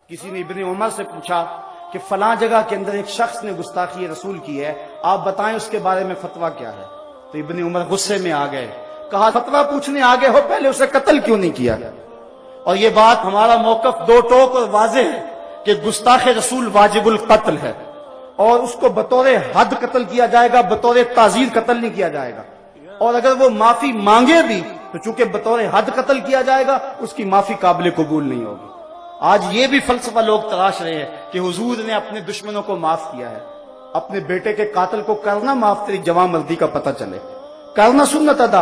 کسی نے ابن عمر سے پوچھا کہ فلاں جگہ کے اندر ایک شخص نے گستاخی رسول کی ہے، آپ بتائیں اس کے بارے میں فتویٰ کیا ہے؟ تو ابن عمر غصے میں آ گئے، کہا فتویٰ پوچھنے آگے ہو، پہلے اسے قتل کیوں نہیں کیا؟ اور یہ بات ہمارا موقف دو ٹوک اور واضح ہے کہ گستاخ رسول واجب القتل ہے، اور اس کو بطور حد قتل کیا جائے گا، بطور تعزیر قتل نہیں کیا جائے گا۔ اور اگر وہ معافی مانگے بھی تو چونکہ بطور حد قتل کیا جائے گا، اس کی معافی قابل قبول نہیں ہوگی۔ آج یہ بھی فلسفہ لوگ تراش رہے ہیں کہ حضور نے اپنے دشمنوں کو معاف کیا ہے۔ اپنے بیٹے کے قاتل کو کرنا معاف، تیری جوان مردی کا پتہ چلے، کرنا سنت ادا۔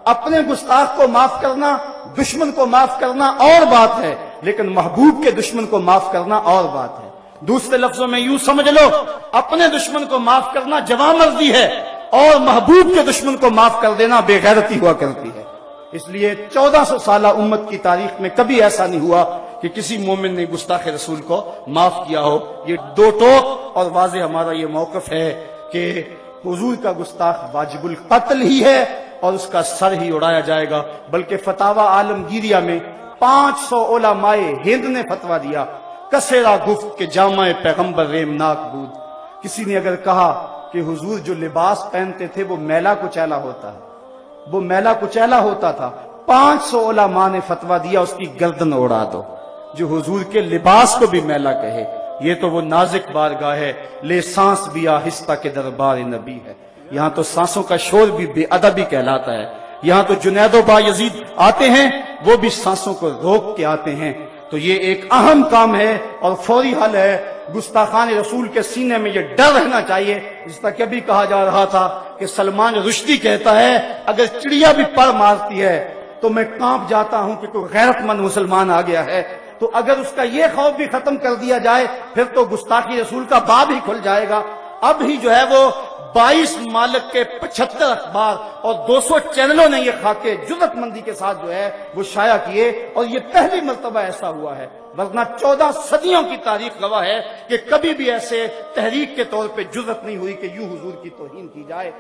اپنے گستاخ کو معاف کرنا، دشمن کو معاف کرنا اور بات ہے، لیکن محبوب کے دشمن کو معاف کرنا اور بات ہے۔ دوسرے لفظوں میں یوں سمجھ لو، اپنے دشمن کو معاف کرنا جوان مردی ہے، اور محبوب کے دشمن کو معاف کر دینا بے غیرتی ہوا کرتی ہے۔ اس لیے 1400 سالہ امت کی تاریخ میں کبھی ایسا نہیں ہوا کہ کسی مومن نے گستاخ رسول کو معاف کیا ہو۔ یہ دو ٹوک اور واضح ہمارا یہ موقف ہے کہ حضور کا گستاخ واجب القتل ہی ہے اور اس کا سر ہی اڑایا جائے گا۔ بلکہ فتاوی عالمگیریہ میں 500 علماء ہند نے فتویٰ دیا، کسیرا گفت کہ جامع پیغمبر ریمناک بود۔ کسی نے اگر کہا کہ حضور جو لباس پہنتے تھے وہ میلا کچیلا ہوتا ہے، وہ میلا کچیلا ہوتا تھا، 500 علماء نے فتویٰ دیا اس کی گردن اڑا دو۔ جو حضور کے لباس کو بھی میلا کہے، یہ تو وہ نازک بارگاہ ہے، لے سانس بھی آہستہ کے دربار نبی ہے۔ یہاں تو سانسوں کا شور بھی بے ادبی کہلاتا ہے۔ یہاں تو جنید و بایزید آتے ہیں، وہ بھی سانسوں کو روک کے آتے ہیں۔ تو یہ ایک اہم کام ہے اور فوری حل ہے۔ گستاخان رسول کے سینے میں یہ ڈر رہنا چاہیے، جس طرح کبھی کہا جا رہا تھا کہ سلمان رشدی کہتا ہے اگر چڑیا بھی پر مارتی ہے تو میں کانپ جاتا ہوں کہ کوئی غیرت مند مسلمان آ گیا ہے۔ تو اگر اس کا یہ خوف بھی ختم کر دیا جائے پھر تو گستاخی رسول کا باب ہی کھل جائے گا۔ اب ہی جو ہے وہ 22 ممالک کے 75 اخبار اور 200 چینلوں نے یہ خاکے جرأت مندی کے ساتھ جو ہے وہ شائع کیے، اور یہ پہلی مرتبہ ایسا ہوا ہے، ورنہ 14 صدیوں کی تاریخ گواہ ہے کہ کبھی بھی ایسے تحریک کے طور پہ جرأت نہیں ہوئی کہ یوں حضور کی توہین کی جائے۔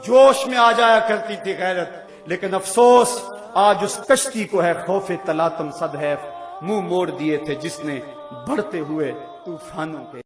جوش میں آ جایا کرتی تھی غیرت، لیکن افسوس آج اس کشتی کو ہے خوف تلاطم صد ہے، منہ موڑ دیے تھے جس نے بڑھتے ہوئے طوفانوں کے۔